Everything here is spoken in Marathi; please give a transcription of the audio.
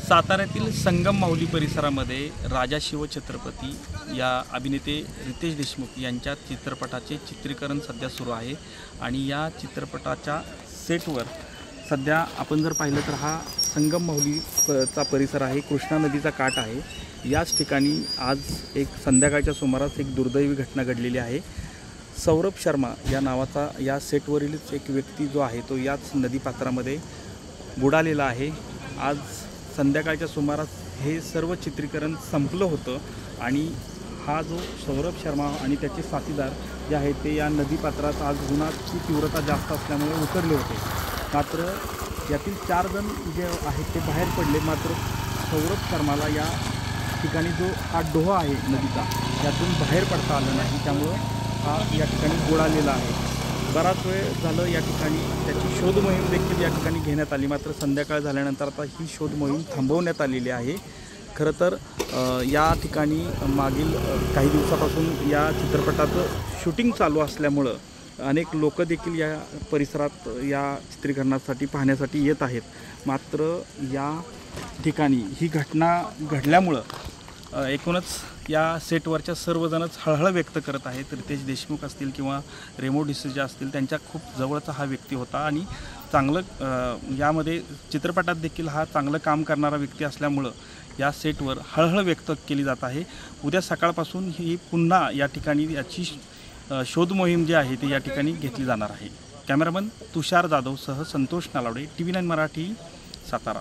साताऱ्यातील संगम माहुली परिसरामध्ये राजा शिवछत्रपती या अभिनेते रितेश देशमुख यांच्या चित्रपटाचे चित्रीकरण सध्या सुरू आहे आणि या चित्रपटाच्या सेटवर सध्या आपण जर पाहिलं तर हा संगम माहुलीचा परिसर आहे, कृष्णा नदीचा काठ आहे। याच ठिकाणी आज एक संध्याकाळच्या सुमारास एक दुर्दैवी घटना घडलेली आहे। सौरभ शर्मा या नावाचा या सेटवरीलच एक व्यक्ती जो आहे तो याच नदीपात्रामध्ये बुडालेला आहे। आज संध्याकाळच्या सुमारास हे सर्व चित्रीकरण संपलं होतं आणि हा जो सौरभ शर्मा आणि त्याचे साथीदार जे आहेत ते या नदीपात्रात आज उन्हाची तीव्रता जास्त असल्यामुळे उतरले होते। मात्र यातील 4 जण जे आहेत ते बाहेर पडले, मात्र सौरभ शर्माला या ठिकाणी जो हा डोह आहे नदीचा त्यातून बाहेर पडता आलं नाही, त्यामुळं हा या ठिकाणी बुडालेला आहे। बराच वेळ झालं या ठिकाणी त्याची शोध मोहीम देखील या ठिकाणी घेण्यात आली, मात्र संध्याकाळ झाल्यानंतर आता ही शोध मोहीम थांबवण्यात आलेली आहे। खरं तर या ठिकाणी मागील काही दिवसापासून या चित्रपटाचं शूटिंग चालू असल्यामुळं अनेक लोक देखील या परिसरात या चित्रीकरणासाठी पाहण्यासाठी येत आहेत। मात्र या ठिकाणी ही घटना घडल्यामुळं एकूणच या सेटवरच्या सर्वजणच हळहळ व्यक्त करत आहेत। रितेश देशमुख असतील किंवा रेमो डिसूजा असतील, त्यांच्या खूप जवळचा हा व्यक्ती होता आणि चांगलं यामध्ये चित्रपटात देखील हा चांगलं काम करणारा व्यक्ती असल्यामुळं या सेटवर हळहळ व्यक्त केली जात आहे। उद्या सकाळपासून ही पुन्हा या ठिकाणी याची शोध मोहीम जी आहे ती या ठिकाणी घेतली जाणार आहे। कॅमेरामन तुषार जाधवसह संतोष नालावडे, TV9 मराठी, सातारा।